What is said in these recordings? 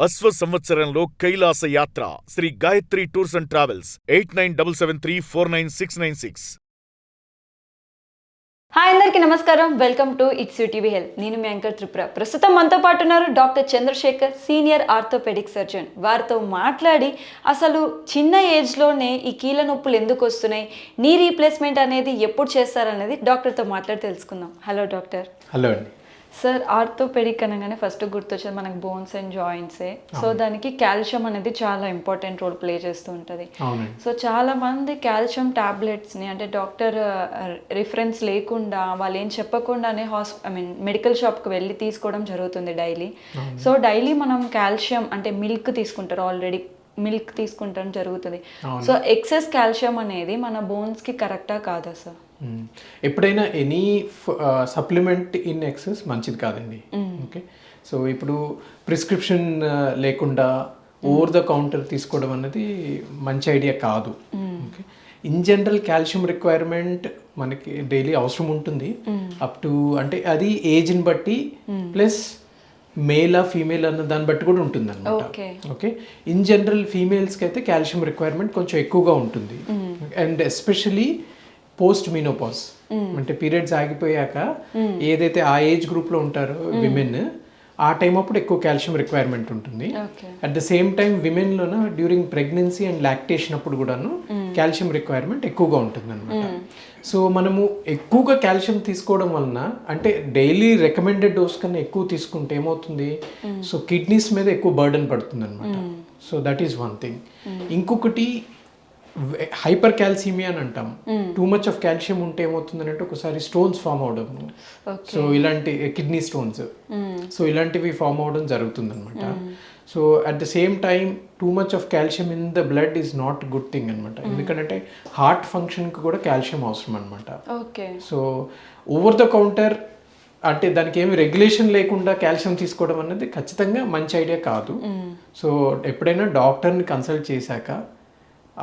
అశ్వ సంవత్సరంలో కైలాస యాత్ర Shri Gayatri tours and travels 8977349696. Hi అందరికీ నమస్కారం. Welcome to its TV health. నేను మీ యాంకర్ త్రిపుర. ప్రస్తుతం మనతో పాటు ఉన్నారు doctor Chandrasekhar, senior orthopaedic surgeon. వారితో మాట్లాడి అసలు చిన్న ఏజ్లోనే ఈ కీళ్ళ నొప్పులు ఎందుకు వస్తున్నాయి, నీ రీప్లేస్మెంట్ అనేది ఎప్పుడు చేస్తారనేది డాక్టర్తో మాట్లాడి తెలుసుకుందాం. Hello doctor. హలో అండి. సార్, ఆర్థోపెడిక్ అనగానే ఫస్ట్ గుర్తొచ్చేది మనకు బోన్స్ అండ్ జాయింట్సే. సో దానికి కాల్షియం అనేది చాలా ఇంపార్టెంట్ రోల్ ప్లే చేస్తూ ఉంటుంది. సో చాలా మంది కాల్షియం టాబ్లెట్స్ని అంటే డాక్టర్ రిఫరెన్స్ లేకుండా వాళ్ళు ఏం చెప్పకుండానే మెడికల్ షాప్కి వెళ్ళి తీసుకోవడం జరుగుతుంది డైలీ. సో డైలీ మనం కాల్షియం అంటే మిల్క్ తీసుకుంటారు, ఆల్రెడీ మిల్క్ తీసుకుంటాం జరుగుతుంది. సో ఎక్సెస్ కాల్షియం అనేది మన బోన్స్కి కరెక్టా కాదా సార్? ఎప్పుడైనా ఎనీ సప్లిమెంట్ ఇన్ ఎక్సెస్ మంచిది కాదండి. ఓకే, సో ఇప్పుడు ప్రిస్క్రిప్షన్ లేకుండా ఓవర్ ద కౌంటర్ తీసుకోవడం అనేది మంచి ఐడియా కాదు. Okay, in general calcium requirement మనకి డైలీ అవసరం ఉంటుంది. అప్ టు అంటే అది ఏజ్ని బట్టి ప్లస్ మేలా ఫీమేల్ అన్న దాన్ని బట్టి కూడా ఉంటుంది అనమాట. ఓకే, ఇన్ జనరల్ ఫీమేల్స్కి అయితే కాల్షియం రిక్వైర్మెంట్ కొంచెం ఎక్కువగా ఉంటుంది. అండ్ ఎస్పెషలీ పోస్ట్ మీనోపాజ్ అంటే పీరియడ్స్ ఆగిపోయాక ఏదైతే ఆ ఏజ్ గ్రూప్లో ఉంటారో విమెన్, ఆ టైం అప్పుడు ఎక్కువ కాల్షియం రిక్వైర్మెంట్ ఉంటుంది. అట్ ద సేమ్ టైం విమెన్లోన డ్యూరింగ్ ప్రెగ్నెన్సీ అండ్ లాక్టేషన్ అప్పుడు కూడాను కాల్షియం రిక్వైర్మెంట్ ఎక్కువగా ఉంటుంది అనమాట. సో మనము ఎక్కువగా కాల్షియం తీసుకోవడం వలన అంటే డైలీ రికమెండెడ్ డోస్ కన్నా ఎక్కువ తీసుకుంటే ఏమవుతుంది, సో కిడ్నీస్ మీద ఎక్కువ బర్డన్ పడుతుంది అనమాట. So that is one thing. ఇంకొకటి హైపర్ క్యాల్సిమియా అని అంటాం. టూ మచ్ ఆఫ్ కాల్షియం ఉంటే ఏమవుతుంది అంటే ఒకసారి స్టోన్స్ ఫామ్ అవడం, సో ఇలాంటి కిడ్నీ స్టోన్స్, సో ఇలాంటివి ఫామ్ అవడం జరుగుతుంది అనమాట. So at the same time too much of calcium in the blood is not good thing అనమాట. ఎందుకంటే హార్ట్ ఫంక్షన్కి కూడా కాల్షియం అవసరం అనమాట. సో ఓవర్ ద కౌంటర్ అంటే దానికి ఏమి రెగ్యులేషన్ లేకుండా కాల్షియం తీసుకోవడం అనేది ఖచ్చితంగా మంచి ఐడియా కాదు. సో ఎప్పుడైనా డాక్టర్ని కన్సల్ట్ చేశాక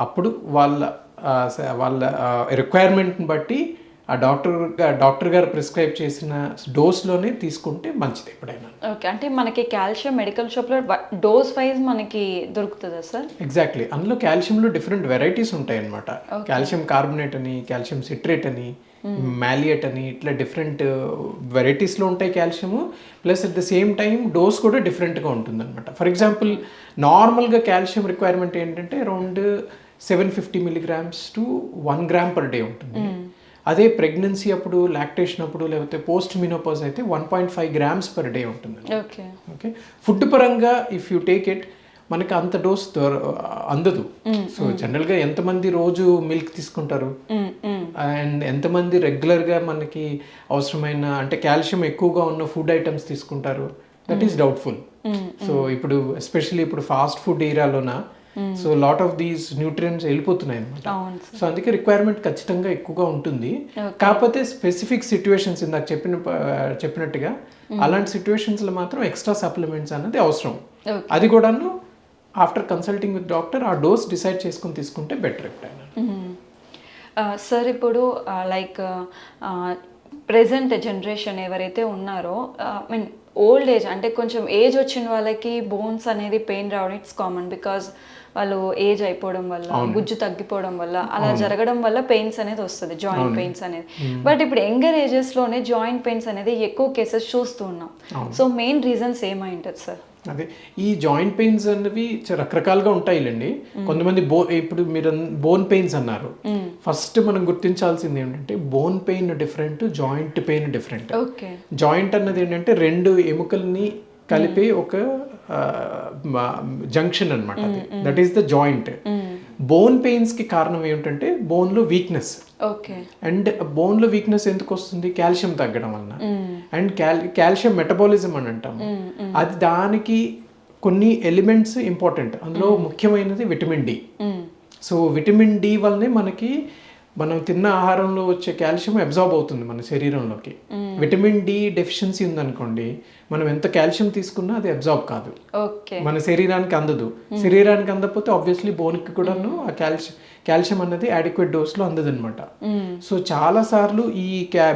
అప్పుడు వాళ్ళ రిక్వైర్మెంట్ని బట్టి ఆ డాక్టర్ గారు ప్రిస్క్రైబ్ చేసిన డోస్లోనే తీసుకుంటే మంచిది ఎప్పుడైనా. ఓకే, అంటే మనకి కాల్షియం మెడికల్ షాప్లో డోస్ వైజ్ మనకి దొరుకుతుందా సార్? ఎగ్జాక్ట్లీ, అందులో కాల్షియంలో డిఫరెంట్ వెరైటీస్ ఉంటాయి అన్నమాట. కాల్షియం కార్బోనేట్ అని, కాల్షియం సిట్రేట్ అని, మ్యాలియేట్ అని, ఇట్లా డిఫరెంట్ వెరైటీస్లో ఉంటాయి calcium. Plus at the same time dose కూడా డిఫరెంట్గా ఉంటుంది అనమాట. ఫర్ ఎగ్జాంపుల్ నార్మల్గా కాల్షియం రిక్వైర్మెంట్ ఏంటంటే around 750 milligrams to 1 gram per day ఉంటుంది. అదే ప్రెగ్నెన్సీ అప్పుడు, లాక్టేషన్ అప్పుడు, లేకపోతే పోస్ట్ మినోపాజ్ అయితే 1.5 grams per day ఉంటుంది. ఓకే, ఫుడ్ పరంగా ఇఫ్ యూ టేక్ ఇట్ మనకి అంత డోస్ అందదు. సో జనరల్గా ఎంతమంది రోజు మిల్క్ తీసుకుంటారు అండ్ ఎంతమంది రెగ్యులర్గా మనకి అవసరమైన అంటే కాల్షియం ఎక్కువగా ఉన్న ఫుడ్ ఐటమ్స్ తీసుకుంటారు, దట్ ఈస్ డౌట్ఫుల్. సో ఇప్పుడు ఎస్పెషల్లీ ఇప్పుడు ఫాస్ట్ ఫుడ్ ఏరియాలోన so lot of these nutrients వెళ్ళిపోతున్నాయి అనమాట. సో అందుకే రిక్వైర్మెంట్ ఖచ్చితంగా ఎక్కువగా ఉంటుంది. కాకపోతే స్పెసిఫిక్ సిచ్యువేషన్స్ ఇందాక చెప్పినట్టుగా అలాంటి సిచ్యువేషన్స్లో మాత్రం ఎక్స్ట్రా సప్లిమెంట్స్ అనేది అవసరం. అది కూడాను ఆఫ్టర్ కన్సల్టింగ్ విత్ డాక్టర్ ఆ డోస్ డిసైడ్ చేసుకుని తీసుకుంటే బెటర్ ఎప్పుడైనా. సార్, ఇప్పుడు లైక్ ప్రెజెంట్ జనరేషన్ ఎవరైతే ఉన్నారో మీన్ ఓల్డ్ ఏజ్ అంటే కొంచెం ఏజ్ వచ్చిన వాళ్ళకి బోన్స్ అనేది పెయిన్ రావడం ఇట్స్ కామన్. బికాజ్ వాళ్ళు ఏజ్ అయిపోవడం వల్ల, గుజ్జు తగ్గిపోవడం వల్ల, అలా జరగడం వల్ల పెయిన్స్ అనేది వస్తుంది, జాయింట్ పెయిన్స్ అనేది. బట్ ఇప్పుడు యంగర్ ఏజెస్లోనే జాయింట్ పెయిన్స్ అనేది ఎక్కువ కేసెస్ చూస్తూ ఉన్నాం. సో మెయిన్ రీజన్స్ ఏమై ఉంటుంది సార్? అదే ఈ జాయింట్ పెయిన్స్ అనేవి రకరకాలుగా ఉంటాయిలేండి. కొంతమంది ఇప్పుడు మీరు బోన్ పెయిన్స్ అన్నారు. ఫస్ట్ మనం గుర్తించాల్సింది ఏంటంటే bone pain different, joint pain different. Joint అన్నది ఏంటంటే రెండు ఎముకల్ని కలిపే ఒక జంక్షన్ అనమాట, that is the joint. Bone pains కి కారణం ఏమిటంటే బోన్ లో వీక్నెస్. అండ్ బోన్ లో వీక్నెస్ ఎందుకు వస్తుంది? కాల్షియం తగ్గడం వలన. అండ్ కాల్షియం మెటబాలిజం అని అంటాము. అది దానికి కొన్ని ఎలిమెంట్స్ ఇంపార్టెంట్, అందులో ముఖ్యమైనది vitamin D. So vitamin D వల్లనే మనకి మనం తిన్న ఆహారంలో వచ్చే కాల్షియం అబ్జార్బ్ అవుతుంది మన శరీరంలోకి. విటమిన్ డి డెఫిషియన్సీ ఉందనుకోండి, మనం ఎంత కాల్షియం తీసుకున్నా అది అబ్జార్బ్ కాదు, మన శరీరానికి అందదు. శరీరానికి అందకపోతే ఆబ్వియస్లీ బోన్కి కూడాను ఆ కాల్షియం అన్నది అడిక్వేట్ డోస్లో అందదు అనమాట. సో చాలా సార్లు ఈ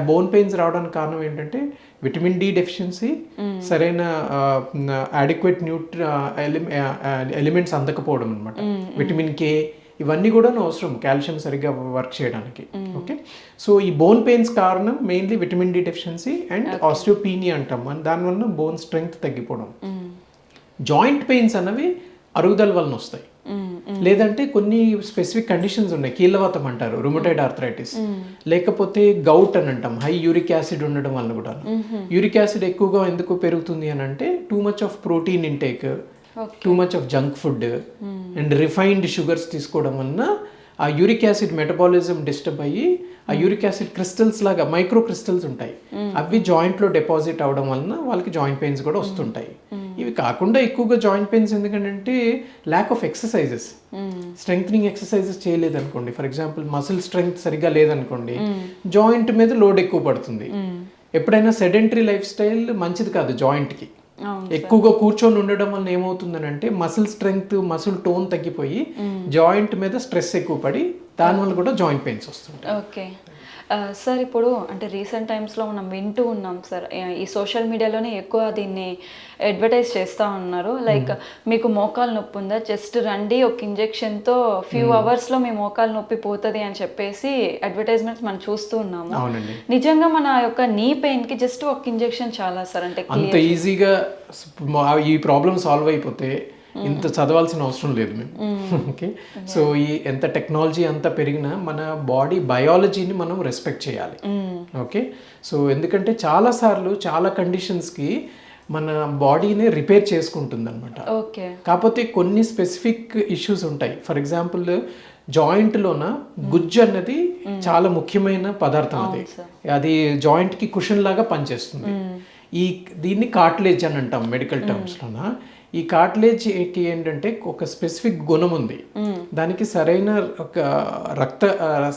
బోన్ పెయిన్స్ రావడానికి కారణం ఏంటంటే విటమిన్ డి డెఫిషియన్సీ, సరైన అడిక్వేట్ ఎలిమెంట్స్ అందకపోవడం అనమాట. విటమిన్ కే ఇవన్నీ కూడా అవసరం కాల్షియం సరిగ్గా వర్క్ చేయడానికి. ఓకే, సో ఈ బోన్ పెయిన్స్ కారణం mainly vitamin D deficiency and osteopenia అంటాం. దానివల్ల బోన్ స్ట్రెంగ్త్ తగ్గిపోవడం. జాయింట్ పెయిన్స్ అన్నవి అరుగుదల వలన వస్తాయి, లేదంటే కొన్ని స్పెసిఫిక్ కండిషన్స్ ఉన్నాయి. కీళ్ళవాతం అంటారు, రుమటైడ్ ఆర్థరైటిస్, లేకపోతే గౌట్ అని అంటాం, హై యూరిక్ యాసిడ్ ఉండడం వల్ల కూడా. యూరిక్ యాసిడ్ ఎక్కువగా ఎందుకు పెరుగుతుంది అని అంటే too much of protein intake, too much of junk food and refined sugars తీసుకోవడం వలన ఆ యూరిక్ యాసిడ్ మెటబాలిజం డిస్టర్బ్ అయ్యి ఆ యూరిక్ యాసిడ్ క్రిస్టల్స్ లాగా మైక్రో క్రిస్టల్స్ ఉంటాయి, అవి జాయింట్లో డిపాజిట్ అవడం వలన వాళ్ళకి జాయింట్ పెయిన్స్ కూడా వస్తుంటాయి. ఇవి కాకుండా ఎక్కువగా జాయింట్ పెయిన్స్ ఎందుకంటే lack of exercises, strengthening exercises చేయలేదనుకోండి, ఫర్ ఎగ్జాంపుల్ మసిల్ స్ట్రెంగ్త్ సరిగ్గా లేదనుకోండి, జాయింట్ మీద లోడ్ ఎక్కువ పడుతుంది. ఎప్పుడైనా సెడెంటరీ లైఫ్ స్టైల్ మంచిది కాదు జాయింట్కి. ఎక్కువగా కూర్చొని ఉండడం వల్ల ఏమవుతుందని అంటే మసిల్ స్ట్రెంగ్త్, మసిల్ టోన్ తగ్గిపోయి జాయింట్ మీద స్ట్రెస్ ఎక్కువ పడి దానివల్ల కూడా జాయింట్ పెయిన్స్ వస్తుంటాయి. ఓకే సార్, ఇప్పుడు అంటే రీసెంట్ టైమ్స్లో మనం వింటూ ఉన్నాం సార్, ఈ సోషల్ మీడియాలోనే ఎక్కువ దీన్ని అడ్వర్టైజ్ చేస్తూ ఉన్నారు. లైక్ మీకు మోకాలు నొప్పి ఉందా, జస్ట్ రండి ఒక ఇంజెక్షన్తో ఫ్యూ అవర్స్లో మీ మోకాలు నొప్పి పోతుంది అని చెప్పేసి అడ్వర్టైజ్మెంట్స్ మనం చూస్తూ ఉన్నాము. నిజంగా మన యొక్క నీ పెయిన్కి జస్ట్ ఒక ఇంజెక్షన్ చాలా సార్, అంటే అంత ఈజీగా ఈ ప్రాబ్లమ్ సాల్వ్ అయిపోతే ఇంత చదవాల్సిన అవసరం లేదు మేము. ఓకే, సో ఈ ఎంత టెక్నాలజీ అంతా పెరిగినా మన బాడీ బయాలజీని మనం రెస్పెక్ట్ చేయాలి. ఓకే, సో ఎందుకంటే చాలాసార్లు చాలా కండిషన్స్కి మన బాడీని రిపేర్ చేసుకుంటుంది అనమాట. కాకపోతే కొన్ని స్పెసిఫిక్ ఇష్యూస్ ఉంటాయి. ఫర్ ఎగ్జాంపుల్ జాయింట్లోన గుజ్జు అన్నది చాలా ముఖ్యమైన పదార్థం. అది జాయింట్కి కుషన్ లాగా పనిచేస్తుంది. దీన్ని కార్టిలేజ్ అని అంటాం మెడికల్ టర్మ్స్లోన. ఈ కార్టిలేజ్కి ఏంటంటే ఒక స్పెసిఫిక్ గుణం ఉంది, దానికి సరైన ఒక రక్త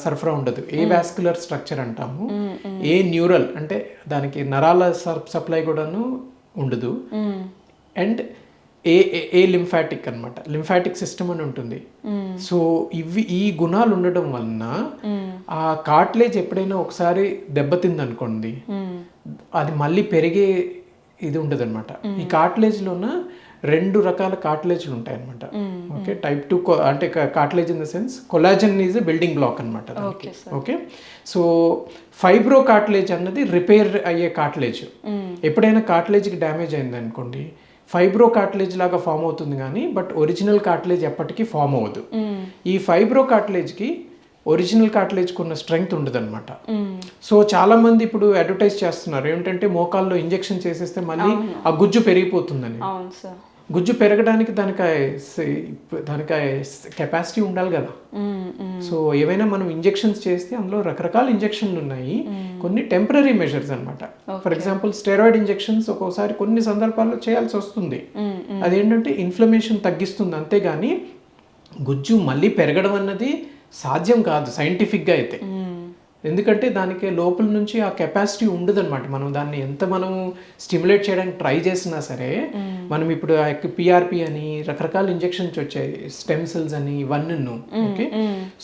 సరఫరా ఉండదు. ఏ వాస్కులర్ స్ట్రక్చర్ అంటాము, ఏ న్యూరల్ అంటే దానికి నరాల సప్లై కూడాను ఉండదు, అండ్ ఏ లింఫాటిక్ అనమాట, లింఫాటిక్ సిస్టమ్ అని ఉంటుంది. సో ఈ గుణాలు ఉండడం వలన ఆ కార్టిలేజ్ ఎప్పుడైనా ఒకసారి దెబ్బతిందనుకోండి, అది మళ్ళీ పెరిగే ఇది ఉండదు అనమాట. ఈ కార్టిలేజ్లోన 2 రకాల కార్టిలేజ్లు ఉంటాయి అనమాట. ఓకే, టైప్ 2 అంటే cartilage in the sense collagen is a building block అనమాట. ఓకే, సో ఫైబ్రో కార్టిలేజ్ అన్నది రిపేర్ అయ్యే కార్టిలేజ్. ఎప్పుడైనా కార్టిలేజ్కి డ్యామేజ్ అయింది అనుకోండి, ఫైబ్రో కార్టిలేజ్ లాగా ఫామ్ అవుతుంది కానీ బట్ ఒరిజినల్ కార్టిలేజ్ ఎప్పటికీ ఫామ్ అవ్వదు. ఈ ఫైబ్రో కార్టిలేజ్కి ఒరిజినల్ కార్టిలేజ్కి ఉన్న స్ట్రెంగ్త్ ఉండదు అనమాట. సో చాలా మంది ఇప్పుడు అడ్వర్టైజ్ చేస్తున్నారు ఏంటంటే మోకాల్లో ఇంజెక్షన్ చేసేస్తే మళ్ళీ ఆ గుజ్జు పెరిగిపోతుందని. గుజ్జు పెరగడానికి దానికి కెపాసిటీ ఉండాలి కదా. సో ఏవైనా మనం ఇంజెక్షన్స్ చేస్తే అందులో రకరకాల ఇంజెక్షన్లు ఉన్నాయి, కొన్ని టెంపరీ మెజర్స్ అనమాట. ఫర్ ఎగ్జాంపుల్ స్టెరాయిడ్ ఇంజెక్షన్స్ ఒక్కోసారి కొన్ని సందర్భాల్లో చేయాల్సి వస్తుంది. అదేంటంటే ఇన్ఫ్లమేషన్ తగ్గిస్తుంది, అంతేగాని గుజ్జు మళ్ళీ పెరగడం అన్నది సాధ్యం కాదు సైంటిఫిక్గా అయితే. ఎందుకంటే దానికి లోపల నుంచి ఆ కెపాసిటీ ఉండదన్నమాట. మనం దాన్ని ఎంత మనము స్టిమ్యులేట్ చేయడానికి ట్రై చేసినా సరే, మనం ఇప్పుడు పిఆర్పి అని రకరకాల ఇంజెక్షన్స్ వచ్చాయి, స్టెమ్ సెల్స్ అని, ఇవన్నీ. ఓకే,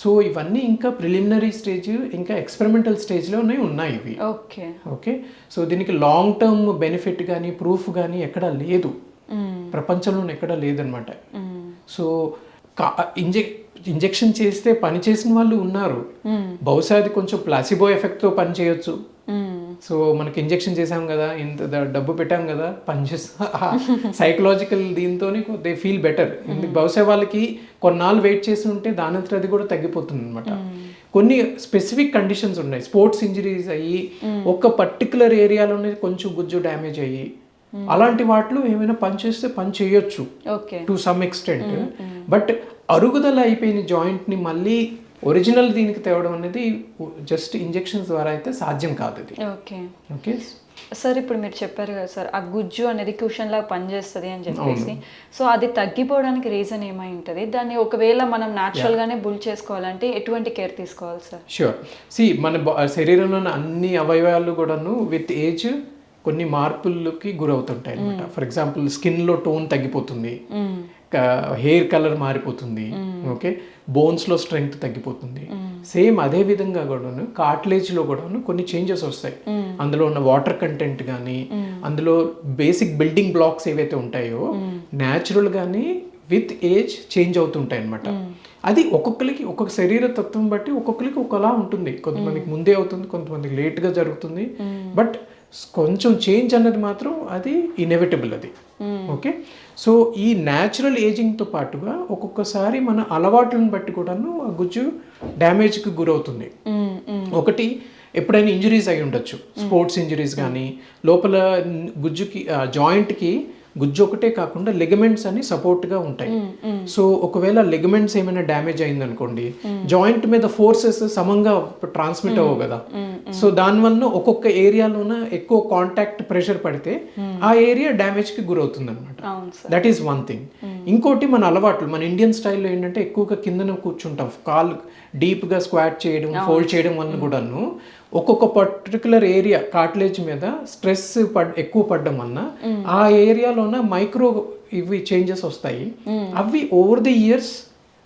సో ఇవన్నీ ఇంకా ప్రిలిమినరీ స్టేజ్, ఇంకా ఎక్స్పెరిమెంటల్ స్టేజ్లో ఉన్నాయి ఇవి. ఓకే, సో దీనికి లాంగ్ టర్మ్ బెనిఫిట్ కానీ ప్రూఫ్ కానీ ఎక్కడా లేదు, ప్రపంచంలో ఎక్కడా లేదనమాట. సో ఇంజెక్షన్ చేస్తే పని చేసిన వాళ్ళు ఉన్నారు, బహుశా అది కొంచెం ప్లాసిబో ఎఫెక్ట్తో పని చేయొచ్చు. సో మనకి ఇంజెక్షన్ చేసాం కదా, ఇంత డబ్బు పెట్టాం కదా, పని చేస్తా సైకలాజికల్ దీంతో దే ఫీల్ బెటర్. బహుశా వాళ్ళకి కొన్నాళ్ళు వెయిట్ చేసి ఉంటే దానంతరం అది కూడా తగ్గిపోతుంది అనమాట. కొన్ని స్పెసిఫిక్ కండిషన్స్ ఉన్నాయి, స్పోర్ట్స్ ఇంజరీస్ అయ్యి ఒక పర్టికులర్ ఏరియాలోనే కొంచెం గుజ్జు డ్యామేజ్ అయ్యి, అలాంటి వాటిలో ఏమైనా పని చేస్తే పని చేయొచ్చు టు సమ్ ఎక్స్టెంట్. బట్ అరుగుదల అయిపోయిన జాయింట్ని మళ్ళీ ఒరిజినల్ దీనికి తేవడం అనేది జస్ట్ ఇంజెక్షన్స్ ద్వారా అయితే సాధ్యం కాదు ఇది. ఓకే, సార్ ఇప్పుడు మీరు చెప్పారు కదా సార్, ఆ గుజ్జు అనేది క్యూషన్ లాగా పనిచేస్తుంది అని చెప్పేసి, సో అది తగ్గిపోవడానికి రీజన్ ఏమై ఉంటుంది? దాన్ని ఒకవేళ మనం న్యాచురల్గానే బుల్ చేసుకోవాలంటే ఎటువంటి కేర్ తీసుకోవాలి సార్? షూర్. మన శరీరంలో ఉన్న అన్ని అవయవాలు కూడాను విత్ ఏజ్ కొన్ని మార్పులకి గురవుతుంటాయి అనమాట. ఫర్ ఎగ్జాంపుల్ స్కిన్లో టోన్ తగ్గిపోతుంది, హెయిర్ కలర్ మారిపోతుంది, ఓకే, బోన్స్లో స్ట్రెంగ్త్ తగ్గిపోతుంది. సేమ్ అదే విధంగా కూడాను కార్టిలేజ్లో కూడాను కొన్ని చేంజెస్ వస్తాయి. అందులో ఉన్న వాటర్ కంటెంట్ కానీ, అందులో బేసిక్ బిల్డింగ్ బ్లాక్స్ ఏవైతే ఉంటాయో న్యాచురల్గానే విత్ ఏజ్ చేంజ్ అవుతుంటాయి అనమాట. అది ఒక్కొక్కరికి ఒక్కొక్క శరీర తత్వం బట్టి ఒక్కొక్కరికి ఒకలా ఉంటుంది. కొంతమందికి ముందే అవుతుంది, కొంతమందికి లేట్గా జరుగుతుంది. బట్ కొంచెం చేంజ్ అన్నది మాత్రం అది ఇన్ఎవిటబుల్ అది. ఓకే, సో ఈ న్యాచురల్ ఏజింగ్తో పాటుగా ఒక్కొక్కసారి మన అలవాట్లను బట్టి కూడాను ఆ గుజ్జు డ్యామేజ్కి గురవుతుంది. ఒకటి ఎప్పుడైనా ఇంజరీస్ అయి ఉండొచ్చు, స్పోర్ట్స్ ఇంజరీస్ కానీ, లోపల గుజ్జుకి జాయింట్కి గుజ్జు ఒకటే కాకుండా లిగమెంట్స్ అని సపోర్ట్గా ఉంటాయి. సో ఒకవేళ లిగమెంట్స్ ఏమైనా డ్యామేజ్ అయిందనుకోండి, జాయింట్ మీద ఫోర్సెస్ సమంగా ట్రాన్స్మిట్ అవ్వవు కదా. సో దానివల్ల ఒక్కొక్క ఏరియాలోన ఎక్కువ కాంటాక్ట్ ప్రెషర్ పడితే ఆ ఏరియా డ్యామేజ్కి గురవుతుంది అనమాట. That is one thing. ఇంకోటి మన అలవాట్లు, మన ఇండియన్ స్టైల్లో ఏంటంటే ఎక్కువగా కిందన కూర్చుంటాం, కాల్ డీప్గా స్క్వాట్ చేయడం, ఫోల్డ్ చేయడం వల్ల కూడాను ఒక్కొక్క పర్టికులర్ ఏరియా కార్టిలేజ్ మీద స్ట్రెస్ ఎక్కువ పడడం వలన ఆ ఏరియాలోన మైక్రో ఇవి చేంజెస్ వస్తాయి. అవి ఓవర్ ది ఇయర్స్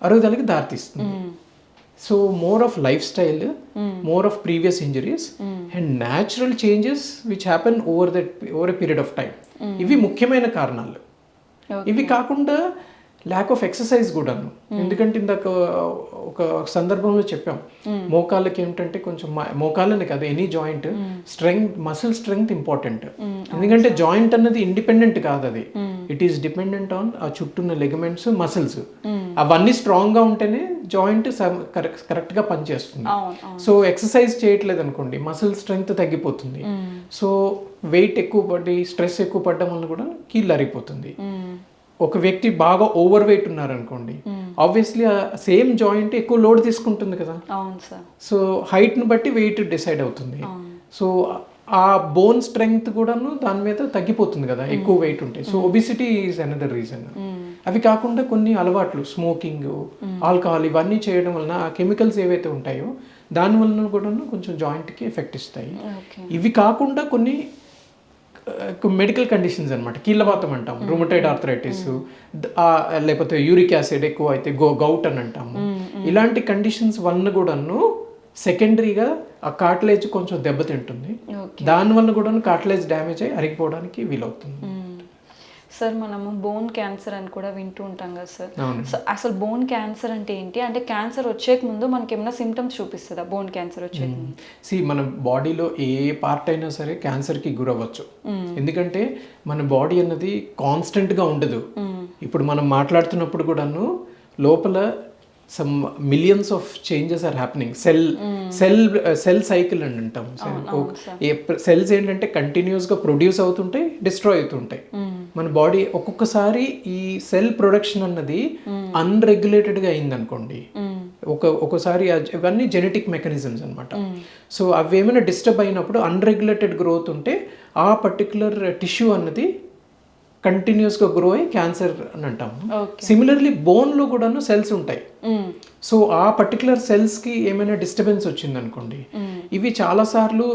అరుగుదలకి దారితీస్తుంది. So more of life style, more of previous injuries and natural changes which happen over a period of time, ఇవి ముఖ్యమైన కారణాలు. ఇవి కాకుండా ల్యాక్ ఆఫ్ ఎక్సర్సైజ్ కూడాను. ఎందుకంటే ఇందాక ఒక సందర్భంలో చెప్పాం, మోకాళ్ళకి ఏమిటంటే కొంచెం మోకాళ్ళని కాదు, any joint strength, muscle strength important. ఎందుకంటే జాయింట్ అన్నది ఇండిపెండెంట్ కాదు, అది ఇట్ ఈస్ డిపెండెంట్ ఆన్ ఆ చుట్టూన్న లిగమెంట్స్, మసిల్స్. అవన్నీ స్ట్రాంగ్గా ఉంటేనే జాయింట్ కరెక్ట్గా పనిచేస్తుంది. సో ఎక్సర్సైజ్ చేయట్లేదు అనుకోండి, మసిల్ స్ట్రెంగ్త్ తగ్గిపోతుంది. సో వెయిట్ ఎక్కువ పడి స్ట్రెస్ ఎక్కువ పడడం వల్ల కూడా కీళ్ళు అరిగిపోతుంది. ఒక వ్యక్తి బాగా ఓవర్ వెయిట్ ఉన్నారనుకోండి, ఆబ్వియస్లీ సేమ్ జాయింట్ ఎక్కువ లోడ్ తీసుకుంటుంది కదా. సో హైట్ని బట్టి వెయిట్ డిసైడ్ అవుతుంది. సో ఆ బోన్ స్ట్రెంగ్త్ కూడాను దాని మీద తగ్గిపోతుంది కదా ఎక్కువ వెయిట్ ఉంటే. So obesity is another reason. అవి కాకుండా కొన్ని అలవాట్లు, స్మోకింగ్, ఆల్కహాల్, ఇవన్నీ చేయడం వలన ఆ కెమికల్స్ ఏవైతే ఉంటాయో దాని వలన కూడాను కొంచెం జాయింట్కి ఎఫెక్ట్ ఇస్తాయి. ఇవి కాకుండా కొన్ని మెడికల్ కండిషన్స్ అనమాట, కీళ్ళవాతం అంటాము, రూమటైడ్ ఆర్థరైటిస్, లేకపోతే యూరిక్ యాసిడ్ ఎక్కువ అయితే గౌట్ అని అంటాము. ఇలాంటి కండిషన్స్ వలన కూడాను సెకండరీగా ఆ కార్టిలేజ్ కొంచెం దెబ్బతింటుంది. దానివల్ల కూడా కార్టిలేజ్ డ్యామేజ్ అయ్యి అరిగిపోవడానికి వీలవుతుంది. సార్ మనము బోన్ క్యాన్సర్ అని కూడా వింటూ ఉంటాం కదా సార్. సో అసలు బోన్ క్యాన్సర్ అంటే ఏంటి? అంటే క్యాన్సర్ వచ్చేక ముందు మనకి ఏమైనా సిమ్టమ్స్ చూపిస్తుందా బోన్ క్యాన్సర్ వచ్చేక ముందు? మన బాడీలో ఏ పార్ట్ అయినా సరే క్యాన్సర్కి గురవ్వచ్చు. ఎందుకంటే మన బాడీ అన్నది కాన్స్టెంట్గా ఉండదు. ఇప్పుడు మనం మాట్లాడుతున్నప్పుడు కూడాను లోపల some millions of changes are happening. Cell cycle అని అంటాం. సెల్స్ ఏంటంటే కంటిన్యూస్గా ప్రొడ్యూస్ అవుతుంటాయి, డిస్ట్రాయ్ అవుతుంటాయి. మన బాడీ ఒక్కొక్కసారి ఈ సెల్ ప్రొడక్షన్ అన్నది అన్రెగ్యులేటెడ్గా అయిందనుకోండి, ఒక్కోసారి ఇవన్నీ జెనెటిక్ మెకానిజమ్స్ అనమాట. సో అవి ఏమైనా డిస్టర్బ్ అయినప్పుడు అన్రెగ్యులేటెడ్ గ్రోత్ ఉంటే ఆ పర్టికులర్ టిష్యూ అన్నది కంటిన్యూస్గా గ్రో అయ్యి క్యాన్సర్ అని అంటాము. సిమిలర్లీ బోన్లో కూడాను సెల్స్ ఉంటాయి. సో ఆ పర్టికులర్ సెల్స్కి ఏమైనా డిస్టర్బెన్స్ వచ్చింది అనుకోండి, ఇవి చాలాసార్లు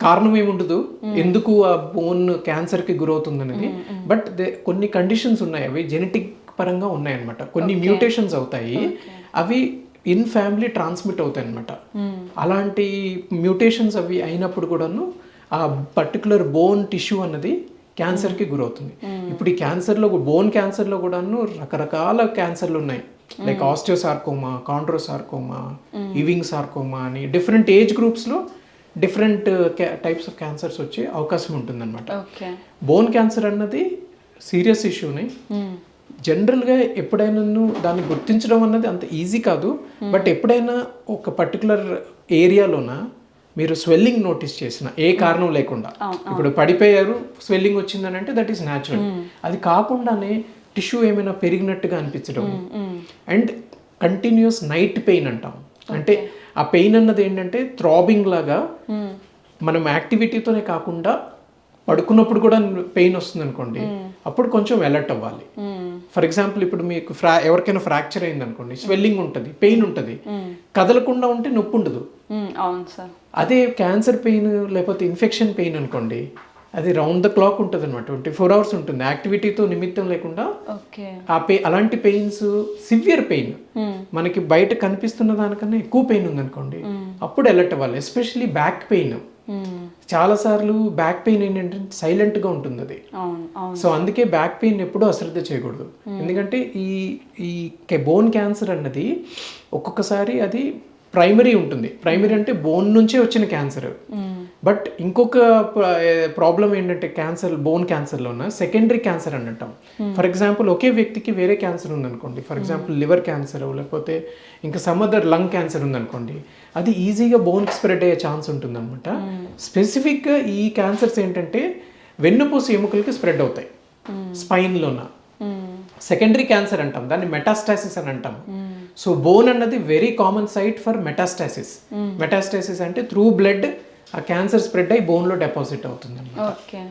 కారణం ఏముండదు ఎందుకు ఆ బోన్ క్యాన్సర్కి గురవుతుంది అనేది. బట్ కొన్ని కండిషన్స్ ఉన్నాయి, అవి జెనెటిక్ పరంగా ఉన్నాయన్నమాట. కొన్ని మ్యూటేషన్స్ అవుతాయి, అవి ఇన్ ఫ్యామిలీ ట్రాన్స్మిట్ అవుతాయి అన్నమాట. అలాంటి మ్యూటేషన్స్ అవి అయినప్పుడు కూడాను ఆ పర్టికులర్ బోన్ టిష్యూ అన్నది క్యాన్సర్కి గురవుతుంది. ఇప్పుడు ఈ క్యాన్సర్లో, బోన్ క్యాన్సర్లో కూడాను రకరకాల క్యాన్సర్లు ఉన్నాయి. Like osteosarcoma, chondrosarcoma, Ewing sarcoma అని డిఫరెంట్ ఏజ్ గ్రూప్స్లో డిఫరెంట్ టైప్స్ ఆఫ్ క్యాన్సర్స్ వచ్చే అవకాశం ఉంటుందన్నమాట. బోన్ క్యాన్సర్ అన్నది సీరియస్ ఇష్యూని. జనరల్గా ఎప్పుడైనా దాన్ని గుర్తించడం అన్నది అంత ఈజీ కాదు. బట్ ఎప్పుడైనా ఒక పర్టికులర్ ఏరియాలోన మీరు స్వెల్లింగ్ నోటీస్ చేసిన ఏ కారణం లేకుండా, ఇప్పుడు పడిపోయారు స్వెల్లింగ్ వచ్చిందని అంటే దట్ ఈస్ న్యాచురల్. అది కాకుండానే టిష్యూ ఏమైనా పెరిగినట్టుగా అనిపించడం అండ్ కంటిన్యూస్ నైట్ పెయిన్ అంటాం. అంటే ఆ పెయిన్ అన్నది ఏంటంటే థ్రాబింగ్ లాగా మనం యాక్టివిటీతోనే కాకుండా పడుకున్నప్పుడు కూడా పెయిన్ వస్తుంది అనుకోండి, అప్పుడు కొంచెం అలర్ట్ అవ్వాలి. ఫర్ ఎగ్జాంపుల్ ఇప్పుడు మీకు ఎవరికైనా ఫ్రాక్చర్ అయింది అనుకోండి, స్వెల్లింగ్ ఉంటుంది, పెయిన్ ఉంటుంది, కదలకుండా ఉంటే నొప్పి ఉండదు. అవును సార్. అదే క్యాన్సర్ పెయిన్ లేకపోతే ఇన్ఫెక్షన్ పెయిన్ అనుకోండి, అది రౌండ్ ద క్లాక్ ఉంటుంది అనమాట, 24 hours ఉంటుంది, యాక్టివిటీతో నిమిత్తం లేకుండా. అలాంటి పెయిన్స్, సివియర్ పెయిన్, మనకి బయట కనిపిస్తున్న దానికన్నా ఎక్కువ పెయిన్ ఉందనుకోండి, అప్పుడు అలర్ట్ అవ్వాలి. Especially back pain. చాలా సార్లు బ్యాక్ పెయిన్ ఏంటంటే సైలెంట్ గా ఉంటుంది అది. సో అందుకే బ్యాక్ పెయిన్ ఎప్పుడూ అశ్రద్ధ చేయకూడదు. ఎందుకంటే ఈ బోన్ క్యాన్సర్ అన్నది ఒక్కొక్కసారి అది ప్రైమరీ ఉంటుంది. ప్రైమరీ అంటే బోన్ నుంచే వచ్చిన క్యాన్సర్. బట్ ఇంకొక ప్రాబ్లం ఏంటంటే బోన్ క్యాన్సర్లో ఉన్న సెకండరీ క్యాన్సర్ అని అంటాం. ఫర్ ఎగ్జాంపుల్ ఒకే వ్యక్తికి వేరే క్యాన్సర్ ఉందనుకోండి, ఫర్ ఎగ్జాంపుల్ లివర్ క్యాన్సర్ లేకపోతే ఇంకా సమ్ అదర్ లంగ్ క్యాన్సర్ ఉందనుకోండి, అది ఈజీగా బోన్కి స్ప్రెడ్ అయ్యే ఛాన్స్ ఉంటుంది అనమాట. స్పెసిఫిక్గా ఈ క్యాన్సర్స్ ఏంటంటే వెన్నుపూస ఎముకలకి స్ప్రెడ్ అవుతాయి, స్పైన్లోన. సెకండరీ క్యాన్సర్ అంటాం దాన్ని, మెటాస్టాసిస్ అని అంటాం. సో బోన్ అన్నది very common site for metastasis. Metastasis అంటే త్రూ బ్లడ్ ఆ క్యాన్సర్ స్ప్రెడ్ అయ్యి బోన్లో డిపాజిట్ అవుతుంది అన్నమాట. Okay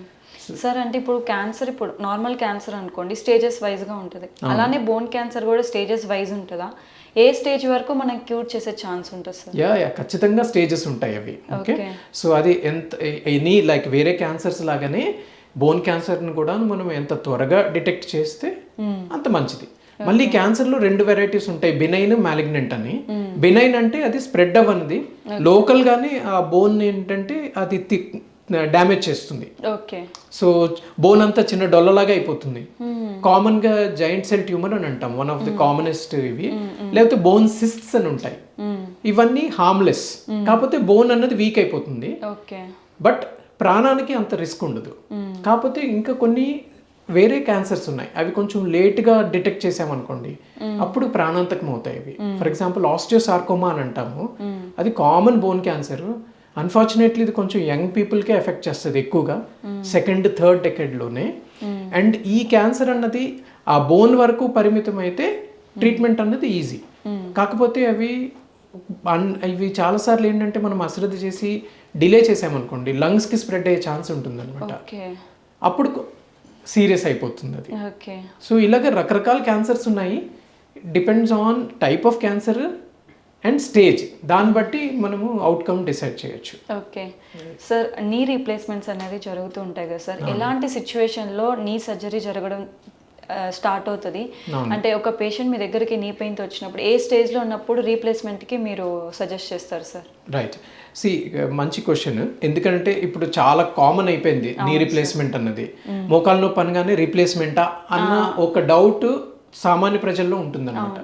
sir. అంటే ఇప్పుడు క్యాన్సర్, ఇప్పుడు నార్మల్ క్యాన్సర్ అనుకోండి స్టేజెస్ వైజ్గా ఉంటుంది, అలానే బోన్ క్యాన్సర్ కూడా స్టేజెస్ వైజ్ ఉంటుందా? ఏ స్టేజ్ వరకు మనం క్యూర్ చేసే ఛాన్స్ ఉంటుంది సార్? యా ఖచ్చితంగా స్టేజెస్ ఉంటాయి అవి. ఓకే, సో అది ఎనీ లైక్ వేరే క్యాన్సర్స్ లాగానే బోన్ క్యాన్సర్ని కూడా మనం ఎంత త్వరగా డిటెక్ట్ చేస్తే అంత మంచిది. మళ్ళీ క్యాన్సర్లో 2 వెరైటీస్ ఉంటాయి, బినైన్, మ్యాలిగ్నెంట్ అని. బినైన్ అంటే అది స్ప్రెడ్ అవ్వనిది, లోకల్ గానే ఆ బోన్ ఏంటంటే అది డ్యామేజ్ చేస్తుంది. సో బోన్ అంతా చిన్న డొల్లలాగా అయిపోతుంది. కామన్ గా జాయింట్ సెల్ ట్యూమర్ అని అంటాం, వన్ ఆఫ్ ది కామనెస్ట్ ఇవి. లేకపోతే బోన్ సిస్ట్స్ అని ఉంటాయి, ఇవన్నీ హార్మ్లెస్, కాకపోతే బోన్ అన్నది వీక్ అయిపోతుంది. బట్ ప్రాణానికి అంత రిస్క్ ఉండదు. కాకపోతే ఇంకా కొన్ని వేరే క్యాన్సర్స్ ఉన్నాయి, అవి కొంచెం లేట్గా డిటెక్ట్ చేసామనుకోండి, అప్పుడు ప్రాణాంతకం అవుతాయి అవి. ఫర్ ఎగ్జాంపుల్ ఆస్టియోసార్కోమా అని అంటాము, అది కామన్ బోన్ క్యాన్సర్. అన్ఫార్చునేట్లీ ఇది కొంచెం యంగ్ పీపుల్కే ఎఫెక్ట్ చేస్తుంది ఎక్కువగా, 2nd, 3rd డెకేడ్లోనే. అండ్ ఈ క్యాన్సర్ అన్నది ఆ బోన్ వరకు పరిమితం అయితే ట్రీట్మెంట్ అన్నది ఈజీ. కాకపోతే ఇవి చాలాసార్లు ఏంటంటే మనం అశ్రద్ధ చేసి డిలే చేసామనుకోండి, లంగ్స్కి స్ప్రెడ్ అయ్యే ఛాన్స్ ఉంటుంది అనమాట, అప్పుడు సీరియస్ అయిపోతుంది అది. సో ఇలాగ రకరకాల క్యాన్సర్స్ ఉన్నాయి, depends on type of cancer and stage, దాన్ని బట్టి మనము అవుట్కమ్ డిసైడ్ చేయొచ్చు. ఓకే సార్, నీ రీప్లేస్మెంట్స్ అనేది జరుగుతూ ఉంటాయి కదా సార్, ఎలాంటి సిచ్యువేషన్లో నీ సర్జరీ జరగడం స్టార్ట్ అవుతుంది? అంటే ఒక పేషెంట్ మీ దగ్గరికి నీ పెయిన్తో వచ్చినప్పుడు ఏ స్టేజ్లో ఉన్నప్పుడు రీప్లేస్మెంట్కి మీరు సజెస్ట్ చేస్తారు సార్? రైట్, మంచి క్వశ్చన్. ఎందుకంటే ఇప్పుడు చాలా కామన్ అయిపోయింది నీ రీప్లేస్మెంట్ అన్నది. మోకాలు నొప్పి అనగానే రీప్లేస్మెంటా అన్న ఒక డౌట్ సామాన్య ప్రజల్లో ఉంటుందన్నమాట.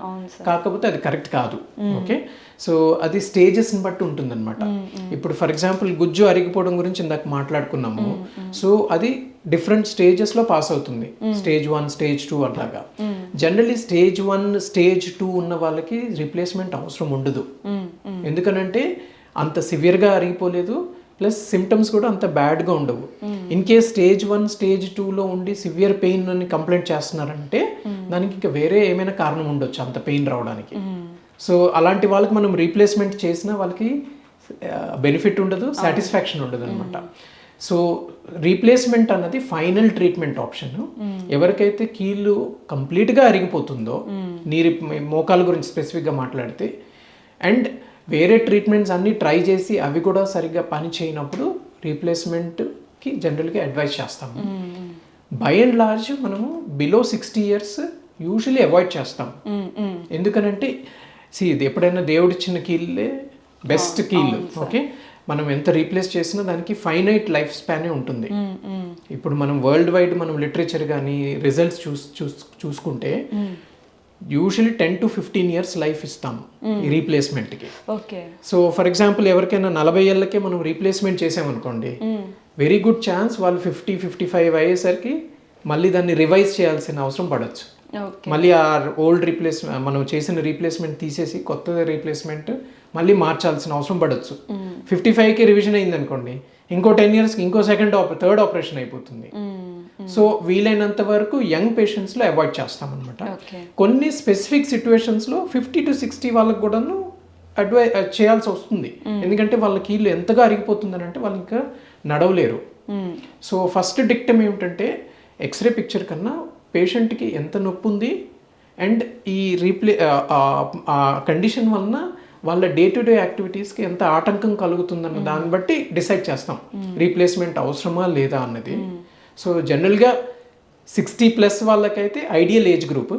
కాకపోతే అది కరెక్ట్ కాదు. ఓకే, సో అది స్టేజెస్ని బట్టి ఉంటుందన్నమాట. ఇప్పుడు ఫర్ ఎగ్జాంపుల్ గుజ్జు అరిగిపోవడం గురించి ఇందాక మాట్లాడుకున్నాము. సో అది డిఫరెంట్ స్టేజెస్లో పాస్ అవుతుంది, స్టేజ్ 1, స్టేజ్ 2 అట్లాగా. జనరల్లీ స్టేజ్ 1, స్టేజ్ 2 ఉన్న వాళ్ళకి రీప్లేస్మెంట్ అవసరం ఉండదు. ఎందుకనంటే అంత సివియర్గా అరిగిపోలేదు, ప్లస్ సిమ్టమ్స్ కూడా అంత బ్యాడ్గా ఉండవు. ఇన్ కేస్ స్టేజ్ 1, స్టేజ్ 2లో ఉండి సివియర్ పెయిన్ అని కంప్లైంట్ చేస్తున్నారంటే దానికి ఇంకా వేరే ఏమైనా కారణం ఉండొచ్చు అంత పెయిన్ రావడానికి. సో అలాంటి వాళ్ళకి మనం రీప్లేస్మెంట్ చేసినా వాళ్ళకి బెనిఫిట్ ఉండదు, సాటిస్ఫాక్షన్ ఉండదు అనమాట. సో రీప్లేస్మెంట్ అన్నది ఫైనల్ ట్రీట్మెంట్ ఆప్షన్. ఎవరికైతే కీళ్ళు కంప్లీట్గా అరిగిపోతుందో, మోకాల గురించి స్పెసిఫిక్గా మాట్లాడితే, అండ్ వేరే ట్రీట్మెంట్స్ అన్నీ ట్రై చేసి అవి కూడా సరిగ్గా పని చేయనప్పుడు రీప్లేస్మెంట్కి జనరల్గా అడ్వైజ్ చేస్తాము. బై అండ్ లార్జ్ మనము బిలో 60 years యూజువలీ అవాయిడ్ చేస్తాం. ఎందుకనంటే ఇది ఎప్పుడైనా దేవుడిచ్చిన కీళ్ళే బెస్ట్ కీళ్ళు. ఓకే, మనం ఎంత రీప్లేస్ చేసినా దానికి ఫైనైట్ లైఫ్ స్పానే ఉంటుంది. ఇప్పుడు మనం వరల్డ్ వైడ్ మనం లిటరేచర్ కానీ రిజల్ట్స్ చూసుకుంటే యూజువలీ 10 to 15 years లైఫ్ ఇస్తాము ఈ రీప్లేస్మెంట్కి. సో ఫర్ ఎగ్జాంపుల్ ఎవరికైనా 40 ఏళ్ళకే మనం రీప్లేస్మెంట్ చేసామనుకోండి, వెరీ గుడ్ ఛాన్స్ వాళ్ళు 50-55 అయ్యేసరికి మళ్ళీ దాన్ని రివైజ్ చేయాల్సిన అవసరం పడవచ్చు. మళ్ళీ ఆ ఓల్డ్ రీప్లేస్మెంట్ మనం చేసిన రీప్లేస్మెంట్ తీసేసి కొత్త రీప్లేస్మెంట్ మళ్ళీ మార్చాల్సిన అవసరం పడవచ్చు. 55కి రివిజన్ అయింది అనుకోండి, ఇంకో 10 yearsకి ఇంకో థర్డ్ ఆపరేషన్ అయిపోతుంది. సో వీలైనంత వరకు యంగ్ పేషెంట్స్లో అవాయిడ్ చేస్తామన్నమాట. కొన్ని స్పెసిఫిక్ సిచ్యువేషన్స్లో 50 to 60 వాళ్ళకి కూడాను చేయాల్సి వస్తుంది. ఎందుకంటే వాళ్ళ కీళ్ళు ఎంతగా అరిగిపోతుందని అంటే వాళ్ళు ఇంకా నడవలేరు. సో ఫస్ట్ డిక్టమ్ ఏమిటంటే ఎక్స్రే పిక్చర్ కన్నా పేషెంట్కి ఎంత నొప్పి ఉంది అండ్ ఈ కండిషన్ వలన వాళ్ళ డే టు డే యాక్టివిటీస్కి ఎంత ఆటంకం కలుగుతుందన్న దాన్ని బట్టి డిసైడ్ చేస్తాం రీప్లేస్మెంట్ అవసరమా లేదా అన్నది. సో జనరల్గా 60+ వాళ్ళకైతే ideal age group,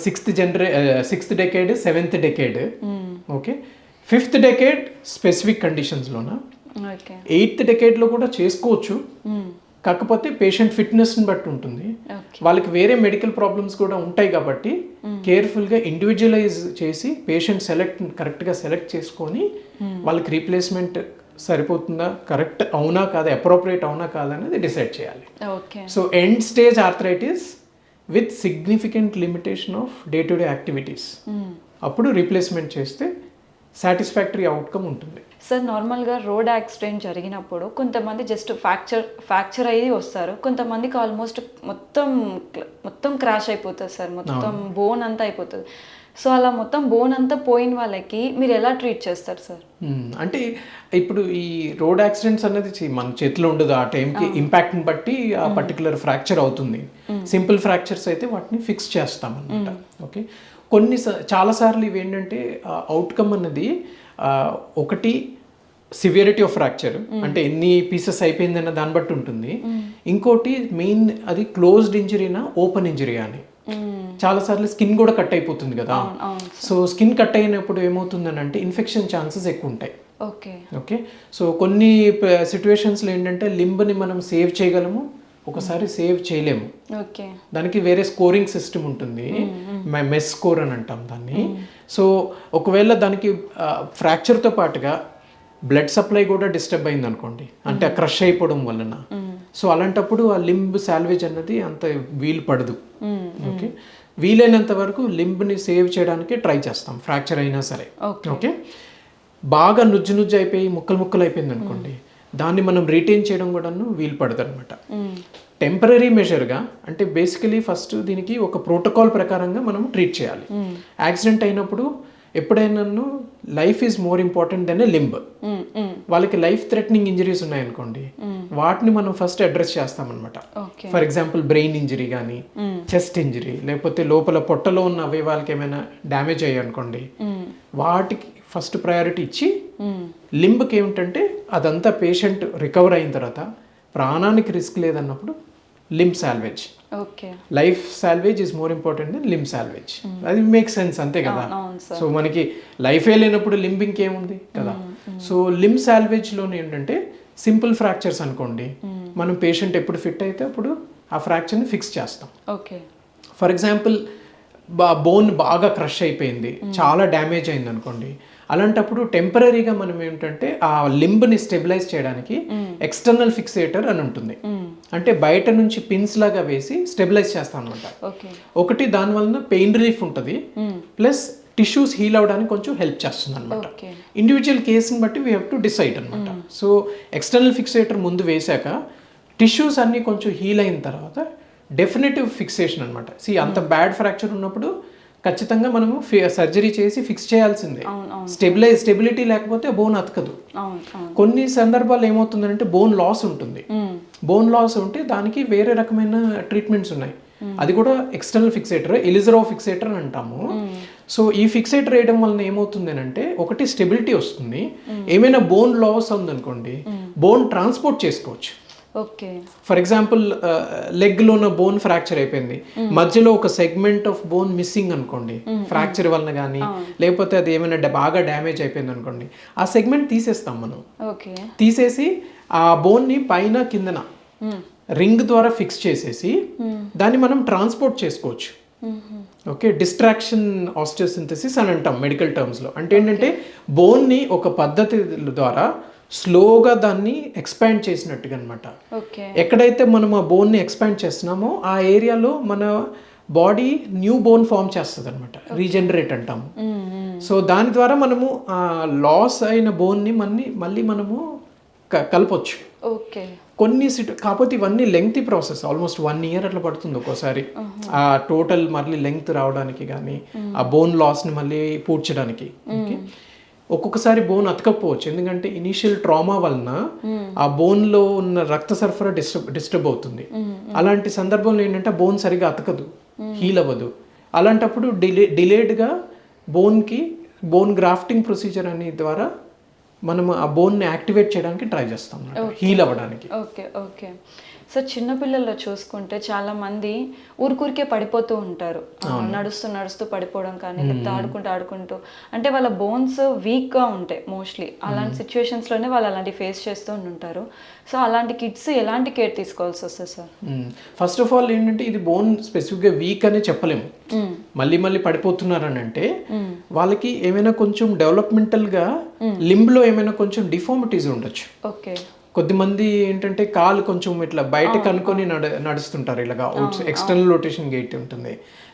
6th decade, 7th decade, okay, 5th decade specific కండిషన్స్లోన, 8th డెకేడ్లో కూడా చేసుకోవచ్చు. కాకపోతే పేషెంట్ ఫిట్నెస్ని బట్టి ఉంటుంది. వాళ్ళకి వేరే మెడికల్ ప్రాబ్లమ్స్ కూడా ఉంటాయి కాబట్టి కేర్ఫుల్గా ఇండివిజువలైజ్ చేసి పేషెంట్ కరెక్ట్గా సెలెక్ట్ చేసుకొని వాళ్ళకి రీప్లేస్మెంట్ సరిపోతుందా, కరెక్ట్ అవునా కాదా, అప్రోప్రియేట్ అవునా కాదా అనేది డిసైడ్ చేయాలి. So end stage arthritis with significant limitation of day to day activities, అప్పుడు రీప్లేస్మెంట్ చేస్తే సాటిస్ఫాక్టరీ అవుట్కమ్ ఉంటుంది. సార్ నార్మల్గా రోడ్ యాక్సిడెంట్ జరిగినప్పుడు కొంతమంది జస్ట్ ఫ్రాక్చర్ అయ్యి వస్తారు, కొంతమందికి ఆల్మోస్ట్ మొత్తం క్రాష్ అయిపోతుంది సార్, మొత్తం బోన్ అంతా అయిపోతుంది. సో అలా మొత్తం బోన్ అంతా పోయిన వాళ్ళకి మీరు ఎలా ట్రీట్ చేస్తారు సార్? అంటే ఇప్పుడు ఈ రోడ్ యాక్సిడెంట్స్ అనేది మన చేతిలో ఉండదు, ఆ టైంకి ఇంపాక్ట్ని బట్టి ఆ పర్టికులర్ ఫ్రాక్చర్ అవుతుంది. సింపుల్ ఫ్రాక్చర్స్ అయితే వాటిని ఫిక్స్ చేస్తాం అన్నమాట. ఓకే, చాలాసార్లు ఇవి ఏంటంటే అవుట్కమ్ అన్నది ఒకటి సివియరిటీ ఆఫ్ ఫ్రాక్చర్ అంటే ఎన్ని పీసెస్ అయిపోయిందన్న దాన్ని బట్టి ఉంటుంది. ఇంకోటి మెయిన్ అది క్లోజ్డ్ ఇంజరీనా ఓపెన్ ఇంజరీ అని. చాలాసార్లు స్కిన్ కూడా కట్ అయిపోతుంది కదా, సో స్కిన్ కట్ అయినప్పుడు ఏమవుతుందని అంటే ఇన్ఫెక్షన్ ఛాన్సెస్ ఎక్కువ ఉంటాయి. ఓకే, సో కొన్ని సిచ్యువేషన్స్లో ఏంటంటే లింబ్ని మనం సేవ్ చేయగలము, ఒకసారి సేవ్ చేయలేము. దానికి వేరే స్కోరింగ్ సిస్టమ్ ఉంటుంది, మెస్ స్కోర్ అని అంటాం దాన్ని. సో ఒకవేళ దానికి ఫ్రాక్చర్తో పాటుగా బ్లడ్ సప్లై కూడా డిస్టర్బ్ అయింది అనుకోండి, అంటే క్రష్ అయిపోవడం వలన, సో అలాంటప్పుడు ఆ లింబ్ సాల్వేజ్ అన్నది అంత వీలు పడదు. ఓకే, వీలైనంత వరకు లింబ్ని సేవ్ చేయడానికి ట్రై చేస్తాం ఫ్రాక్చర్ అయినా సరే. ఓకే, బాగా నుజ్జు అయిపోయి ముక్కలు అయిపోయింది అనుకోండి, దాన్ని మనం రిటైన్ చేయడం కూడా వీలు పడదు అనమాట. టెంపరీ మెజర్గా అంటే బేసికలీ ఫస్ట్ దీనికి ఒక ప్రోటోకాల్ ప్రకారంగా మనం ట్రీట్ చేయాలి. యాక్సిడెంట్ అయినప్పుడు ఎప్పుడైనా life is more important than a limb. వాళ్ళకి లైఫ్ థ్రెటనింగ్ ఇంజరీస్ ఉన్నాయనుకోండి, వాటిని మనం ఫస్ట్ అడ్రస్ చేస్తామన్నమాట. ఫర్ ఎగ్జాంపుల్ బ్రెయిన్ ఇంజరీ కానీ, చెస్ట్ ఇంజరీ, లేకపోతే లోపల పొట్టలో ఉన్న అవయవాలకి ఏమైనా డ్యామేజ్ అయ్యాయి అనుకోండి, వాటికి ఫస్ట్ ప్రయారిటీ ఇచ్చి, లింబ్కి ఏమిటంటే అదంతా పేషెంట్ రికవర్ అయిన తర్వాత ప్రాణానికి రిస్క్ లేదన్నప్పుడు limb salvage. Life salvage is more important than limb salvage. అది మేక్ సెన్స్, అంతే కదా. సో మనకి లైఫే లేనప్పుడు లింబ్ ఇంకేముంది కదా. సో లింబ్ సాల్వేజ్లోనే ఏంటంటే సింపుల్ ఫ్రాక్చర్స్ అనుకోండి, మనం పేషెంట్ ఎప్పుడు ఫిట్ అయితే అప్పుడు ఆ ఫ్రాక్చర్ని ఫిక్స్ చేస్తాం. ఫర్ ఎగ్జాంపుల్ బోన్ బాగా క్రష్ అయిపోయింది, చాలా డ్యామేజ్ అయింది అనుకోండి, అలాంటప్పుడు టెంపరీగా మనం ఏంటంటే ఆ లింబ్ని స్టెబిలైజ్ చేయడానికి ఎక్స్టర్నల్ ఫిక్సేటర్ అని ఉంటుంది. అంటే బయట నుంచి పిన్స్ లాగా వేసి స్టెబిలైజ్ చేస్తాం అనమాట. ఒకటి దాని వలన పెయిన్ రిలీఫ్ ఉంటుంది, ప్లస్ టిష్యూస్ హీల్ అవడానికి కొంచెం హెల్ప్ చేస్తుంది అనమాట. ఇండివిజువల్ కేసుని బట్టి వీ హ్యావ్ టు డిసైడ్ అనమాట. సో ఎక్స్టర్నల్ ఫిక్సేటర్ ముందు వేసాక టిష్యూస్ అన్నీ కొంచెం హీల్ అయిన తర్వాత డెఫినెటివ్ ఫిక్సేషన్ అనమాట. అంత బ్యాడ్ ఫ్రాక్చర్ ఉన్నప్పుడు ఖచ్చితంగా మనము సర్జరీ చేసి ఫిక్స్ చేయాల్సిందే. స్టెబిలిటీ లేకపోతే బోన్ అతకదు. కొన్ని సందర్భాలు ఏమవుతుందంటే బోన్ లాస్ ఉంటుంది. బోన్ లాస్ ఉంటే దానికి వేరే రకమైన ట్రీట్మెంట్స్ ఉన్నాయి. అది కూడా ఎక్స్టర్నల్ ఫిక్సేటర్, ఎలిజరో ఫిక్సేటర్ అని అంటాము. సో ఈ ఫిక్సేటర్ వేయడం వలన ఏమవుతుంది అంటే ఒకటి స్టెబిలిటీ వస్తుంది, ఏమైనా బోన్ లాస్ ఉందనుకోండి బోన్ ట్రాన్స్పోర్ట్ చేసుకోవచ్చు. ఫర్ ఎగ్జాంపుల్ లెగ్లోన బోన్ ఫ్రాక్చర్ అయిపోయింది, మధ్యలో ఒక సెగ్మెంట్ ఆఫ్ బోన్ మిస్సింగ్ అనుకోండి ఫ్రాక్చర్ వలన కానీ, లేకపోతే అది ఏమైనా బాగా డ్యామేజ్ అయిపోయింది అనుకోండి, ఆ సెగ్మెంట్ తీసేస్తాం మనం. తీసేసి ఆ బోన్ని పైన కిందన రింగ్ ద్వారా ఫిక్స్ చేసేసి దాన్ని మనం ట్రాన్స్పోర్ట్ చేసుకోవచ్చు. ఓకే, డిస్ట్రాక్షన్ ఆస్టియోసింథసిస్ అని అంటాం మెడికల్ టర్మ్స్లో. అంటే ఏంటంటే బోన్ని ఒక పద్ధతి ద్వారా స్లోగా దాన్ని ఎక్స్పాండ్ చేసినట్టుగా అనమాట. ఎక్కడైతే మనం ఆ బోన్ని ఎక్స్పాండ్ చేస్తున్నామో ఆ ఏరియాలో మన బాడీ న్యూ బోన్ ఫామ్ చేస్తుంది అనమాట, రీజనరేట్ అంటాము. సో దాని ద్వారా మనము ఆ లాస్ అయిన బోన్ని మళ్ళీ మనము కలపొచ్చు. కాకపోతే ఇవన్నీ లెంగ్తీ ప్రాసెస్, ఆల్మోస్ట్ 1 year అట్లా పడుతుంది ఒక్కోసారి ఆ టోటల్ మళ్ళీ లెంగ్త్ రావడానికి కానీ ఆ బోన్ లాస్ని మళ్ళీ పూడ్చడానికి. ఒక్కొక్కసారి బోన్ అతకపోవచ్చు, ఎందుకంటే ఇనీషియల్ ట్రామా వలన ఆ బోన్లో ఉన్న రక్త సరఫరా డిస్టర్బ్ అవుతుంది. అలాంటి సందర్భంలో ఏంటంటే బోన్ సరిగా అతకదు, హీల్ అవ్వదు. అలాంటప్పుడు డిలేడ్గా బోన్ గ్రాఫ్టింగ్ ప్రొసీజర్ అనే ద్వారా మనం ఆ బోన్ని యాక్టివేట్ చేయడానికి ట్రై చేస్తాం, హీల్ అవ్వడానికి. Okay okay. సో చిన్నపిల్లల్లో చూసుకుంటే చాలా మంది ఊరికే పడిపోతూ ఉంటారు, నడుస్తూ నడుస్తూ పడిపోవడం కానీ, లేకపోతే ఆడుకుంటూ అంటే వాళ్ళ బోన్స్ వీక్గా ఉంటాయి మోస్ట్లీ. అలాంటి సిచ్యువేషన్స్లోనే వాళ్ళు అలాంటి ఫేస్ చేస్తూ ఉంటారు. సో అలాంటి కిడ్స్ ఎలాంటి కేర్ తీసుకోవాల్సి వస్తుంది సార్? ఫస్ట్ ఆఫ్ ఆల్ ఏంటంటే ఇది బోన్ స్పెసిఫిక్గా వీక్ అనే చెప్పలేము. మళ్ళీ పడిపోతున్నారని అంటే వాళ్ళకి ఏమైనా కొంచెం డెవలప్మెంటల్గా లింబ్లో ఏమైనా కొంచెం డిఫార్మిటీస్ ఉండొచ్చు. ఓకే. కొద్దిమంది ఏంటంటే కాలు కొంచెం ఇట్లా బయటకు అనుకొని నడుస్తుంటారు, ఇలాగా ఎక్స్టర్నల్ రొటేషన్ గేట్ ఉంటుంది,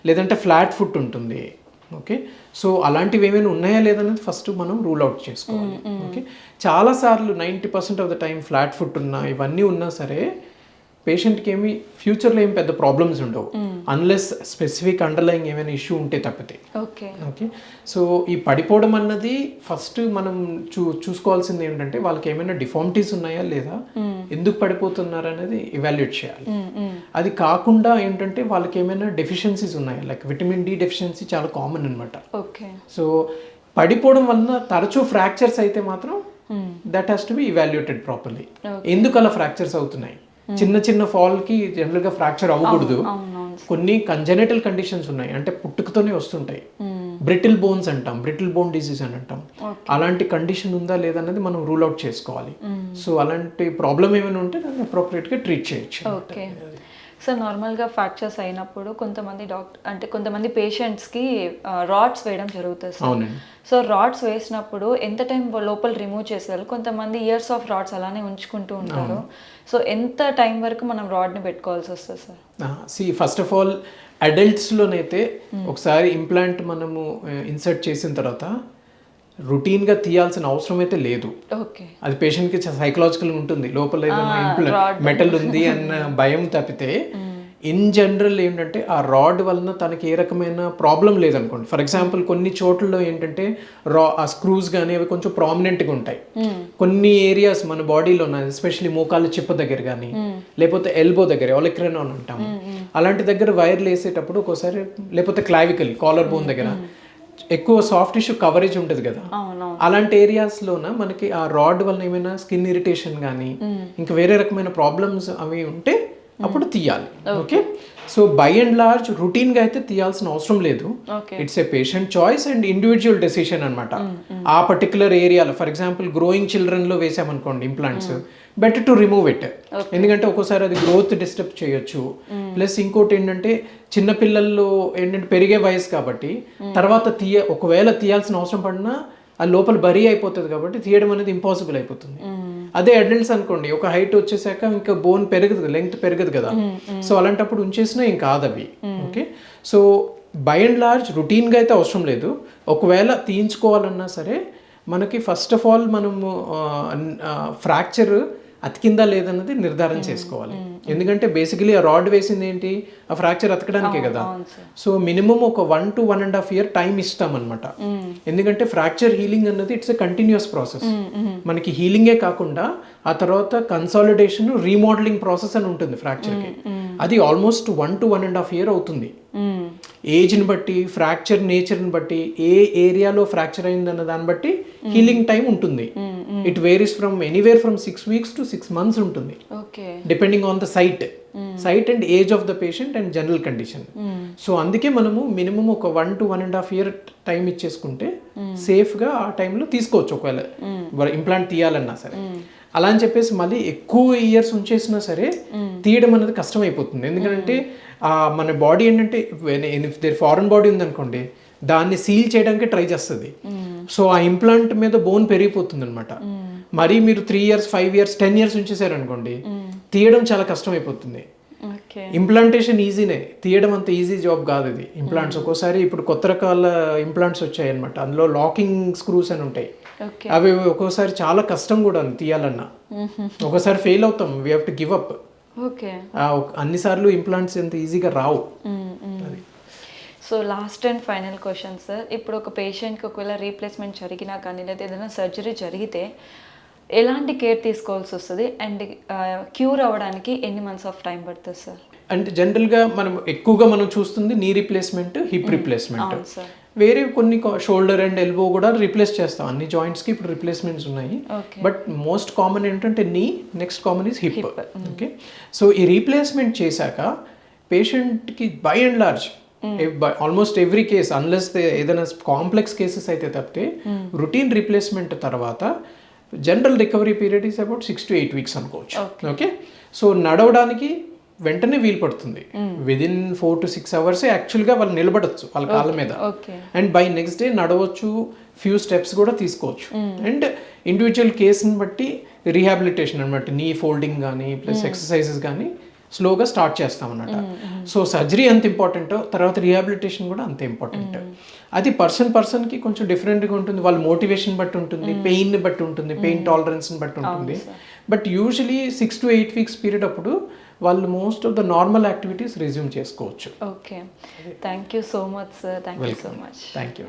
లేదంటే ఫ్లాట్ ఫుట్ ఉంటుంది. ఓకే, సో అలాంటివి ఏమైనా ఉన్నాయా లేదనేది ఫస్ట్ మనం రూల్ అవుట్ చేసుకోవాలి. ఓకే, చాలాసార్లు 90% of the time flat foot ఉన్నా ఇవన్నీ ఉన్నా సరే పేషెంట్కి ఏమి ఫ్యూచర్లో ఏమి పెద్ద ప్రాబ్లమ్స్ ఉండవు, అన్లెస్ స్పెసిఫిక్ అండర్లైంగ్ ఏమైనా ఇష్యూ ఉంటే తప్పితే. ఓకే, సో ఈ పడిపోవడం అన్నది ఫస్ట్ మనం చూసుకోవాల్సింది ఏంటంటే వాళ్ళకి ఏమైనా డిఫార్మిటీస్ ఉన్నాయా లేదా, ఎందుకు పడిపోతున్నారు అనేది ఇవాల్యుయేట్ చేయాలి. అది కాకుండా ఏంటంటే వాళ్ళకి ఏమైనా డెఫిషియన్సీస్ ఉన్నాయా, లైక్ విటమిన్ డి డెఫిషియన్సీ చాలా కామన్ అనమాట. సో పడిపోవడం వలన తరచూ ఫ్రాక్చర్స్ అయితే మాత్రం that has to be evaluated properly. ఎందుకు అలా ఫ్రాక్చర్స్ అవుతున్నాయి? చిన్న ఫాల్కి జనరల్గా ఫ్రాక్చర్ అవ్వకూడదు. కొన్ని కంజెనిటల్ కండిషన్స్ ఉన్నాయి, అంటే పుట్టుకతోనే వస్తుంటాయి. బ్రిటిల్ బోన్స్ అంటాం, బ్రిటిల్ బోన్ డిసీజ్ అని అంటాం. అలాంటి కండిషన్ ఉందా లేదన్నది మనం రూల్ అవుట్ చేసుకోవాలి. సో అలాంటి ప్రాబ్లం ఏమైనా ఉంటే దాన్ని అప్రోప్రియేట్గా ట్రీట్ చేయొచ్చు. ఓకే. సో నార్మల్గా ఫ్రాక్చర్స్ అయినప్పుడు కొంతమంది పేషెంట్స్కి రాడ్స్ వేయడం జరుగుతుంది సార్. సో రాడ్స్ వేసినప్పుడు ఎంత టైం లోపల రిమూవ్ చేసేయాలి? కొంతమంది ఇయర్స్ ఆఫ్ రాడ్స్ అలానే ఉంచుకుంటూ ఉంటారు. సో ఎంత టైం వరకు మనం రాడ్ని పెట్టుకోవాల్సి వస్తుంది సార్? ఫస్ట్ ఆఫ్ ఆల్ అడల్ట్స్లోనైతే ఒకసారి ఇంప్లాంట్ మనము ఇన్సర్ట్ చేసిన తర్వాత రొటీన్గా తీయాల్సిన అవసరం అయితే లేదు. అది పేషెంట్కి సైకలాజికల్ ఉంటుంది, లోపల ఏదైనా మెటల్ ఉంది అన్న భయం తప్పితే. ఇన్ జనరల్ ఏంటంటే ఆ రాడ్ వలన తనకి ఏ రకమైన ప్రాబ్లం లేదనుకోండి. ఫర్ ఎగ్జాంపుల్ కొన్ని చోట్లలో ఏంటంటే ఆ స్క్రూస్ కానీ అవి కొంచెం ప్రామినెంట్గా ఉంటాయి. కొన్ని ఏరియాస్ మన బాడీలో ఎస్పెషల్లీ మోకాళ్ళ చిప్ప దగ్గర కానీ, లేకపోతే ఎల్బో దగ్గర ఒలిక్రెన్ అని అంటాం, అలాంటి దగ్గర వైర్లు వేసేటప్పుడు ఒక్కోసారి, లేకపోతే క్లావికల్ కాలర్ బోన్ దగ్గర ఎక్కువ సాఫ్ట్ టిష్యూ కవరేజ్ ఉంటుంది కదా, అలాంటి ఏరియాస్లోన మనకి ఆ రాడ్ వలన ఏమైనా స్కిన్ ఇరిటేషన్ కానీ ఇంకా వేరే రకమైన ప్రాబ్లమ్స్ అవి ఉంటే అప్పుడు తీయాలి. Okay, so by and large రొటీన్గా అయితే తీయాల్సిన అవసరం లేదు. It's a patient choice and individual decision అనమాట. ఆ పర్టికులర్ ఏరియాలో ఫర్ ఎగ్జాంపుల్ గ్రోయింగ్ చిల్డ్రన్లో వేసామనుకోండి implants, better to remove it. ఎందుకంటే ఒక్కోసారి అది గ్రోత్ డిస్టర్బ్ చేయొచ్చు. ప్లస్ ఇంకోటి ఏంటంటే చిన్నపిల్లల్లో ఏంటంటే పెరిగే వయసు కాబట్టి తర్వాత ఒకవేళ తీయాల్సిన అవసరం పడినా ఆ లోపల బరీ అయిపోతుంది కాబట్టి తీయడం అనేది ఇంపాసిబుల్ అయిపోతుంది. అదే అడల్ట్స్ అనుకోండి, ఒక హైట్ వచ్చేసాక ఇంకా బోన్ పెరగదు, లెంగ్త్ పెరగదు కదా, సో అలాంటప్పుడు ఉంచేసినా ఏం కాదు అవి. Okay, so by and large రొటీన్గా అయితే అవసరం లేదు. ఒకవేళ తీయించుకోవాలన్నా సరే మనకి ఫస్ట్ ఆఫ్ ఆల్ మనము ఫ్రాక్చర్ అతికిందా లేదన్నది నిర్ధారణ చేసుకోవాలి. ఎందుకంటే బేసికలీ ఆ రాడ్ వేసింది ఏంటి, ఆ ఫ్రాక్చర్ అతకడానికే కదా. సో మినిమం ఒక 1 to 1.5 year టైం ఇస్తామన్నమాట. ఎందుకంటే ఫ్రాక్చర్ హీలింగ్ అన్నది ఇట్స్ ఎ కంటిన్యూస్ ప్రాసెస్. మనకి హీలింగే కాకుండా ఆ తర్వాత కన్సాలిడేషన్, రీమోడలింగ్ ప్రాసెస్ అని ఉంటుంది ఫ్రాక్చర్కి. అది ఆల్మోస్ట్ 1 to 1.5 year అవుతుంది. ఏజ్ని బట్టి, ఫ్రాక్చర్ నేచర్ని బట్టి, ఏ ఏరియాలో ఫ్రాక్చర్ అయిందన్న దాన్ని బట్టి హీలింగ్ టైం ఉంటుంది. It varies from anywhere from 6 weeks to 6 months ఉంటుంది, depending on the site and age of the patient and general condition. So అందుకే మనము మినిమం ఒక 1 to 1.5 year టైం ఇచ్చేసుకుంటే సేఫ్గా ఆ టైంలో తీసుకోవచ్చు ఒకవేళ ఇంప్లాంట్ తీయాలన్నా సరే. అలా అని చెప్పేసి మళ్ళీ ఎక్కువ ఇయర్స్ ఉంచేసినా సరే తీయడం అనేది కష్టం అయిపోతుంది. ఎందుకంటే మన బాడీ ఏంటంటే ఫారెన్ బాడీ ఉందనుకోండి, దాన్ని సీల్ చేయడానికి ట్రై చేస్తుంది. సో ఆ ఇంప్లాంట్ మీద బోన్ పెరిగిపోతుంది అనమాట. మరీ మీరు 3 years, 5 years, 10 years ఉంచేసారు అనుకోండి, తీయడం చాలా కష్టం అయిపోతుంది. ఇంప్లాంటేషన్ ఈజీనే, తీయడం అంత ఈజీ జాబ్ కాదు ఇది. ఇంప్లాంట్స్ ఒక్కోసారి ఇప్పుడు కొత్త రకాల ఇంప్లాంట్స్ వచ్చాయి అనమాట, అందులో లాకింగ్ స్క్రూస్ అని ఉంటాయి. అవి ఒక్కోసారి చాలా కష్టం కూడా తీయాలన్నా, ఒకసారి ఫెయిల్ అవుతాం, we have to give up. అన్నిసార్లు ఇంప్లాంట్స్ ఎంత ఈజీగా రావు. So last and final question sir, ఇప్పుడు ఒక పేషెంట్కి ఒకవేళ రీప్లేస్మెంట్ జరిగినా కానీ లేదా ఏదైనా సర్జరీ జరిగితే ఎలాంటి కేర్ తీసుకోవాల్సి వస్తుంది అండ్ క్యూర్ అవ్వడానికి ఎన్ని మంత్స్ ఆఫ్ టైం పడుతుంది సార్? అంటే జనరల్గా మనం చూస్తుంది నీ రిప్లేస్మెంట్, హిప్ రిప్లేస్మెంట్. వేరే కొన్ని షోల్డర్ అండ్ ఎల్బో కూడా రిప్లేస్ చేస్తాం, అన్ని జాయింట్స్కి ఇప్పుడు రిప్లేస్మెంట్స్ ఉన్నాయి. బట్ మోస్ట్ కామన్ ఏంటంటే నీ, next common is hip. Okay, so ఈ రీప్లేస్మెంట్ చేశాక పేషెంట్కి by and large almost every case unless ఏదైనా కాంప్లెక్స్ కేసెస్ అయితే తప్పితే రొటీన్ రీప్లేస్మెంట్ తర్వాత general recovery period is about 6 to 8 weeks అనుకోవచ్చు. ఓకే, సో నడవడానికి వెంటనే వీలు పడుతుంది. విదిన్ 4 to 6 hours యాక్చువల్గా వాళ్ళు నిలబడచ్చు వాళ్ళ కాళ్ళ మీద. అండ్ బై నెక్స్ట్ డే నడవచ్చు, ఫ్యూ స్టెప్స్ కూడా తీసుకోవచ్చు. అండ్ ఇండివిజువల్ కేసుని బట్టి రీహాబిలిటేషన్ అనమాట, నీ ఫోల్డింగ్ కానీ ప్లస్ ఎక్సర్సైజెస్ కానీ స్లోగా స్టార్ట్ చేస్తాం అన్నమాట. సో సర్జరీ ఎంత ఇంపార్టెంటో తర్వాత రీహాబిలిటేషన్ కూడా అంతే ఇంపార్టెంట్. అది పర్సన్కి కొంచెం డిఫరెంట్గా ఉంటుంది, వాళ్ళ మోటివేషన్ బట్టి ఉంటుంది, పెయిన్ని బట్టి ఉంటుంది, పెయిన్ టాలరెన్స్ని బట్టి ఉంటుంది. But usually 6 to 8 weeks period అప్పుడు వాళ్ళు most of the normal activities resume చేసుకోవచ్చు. Okay, thank you so much sir, thank you so much. Thank you.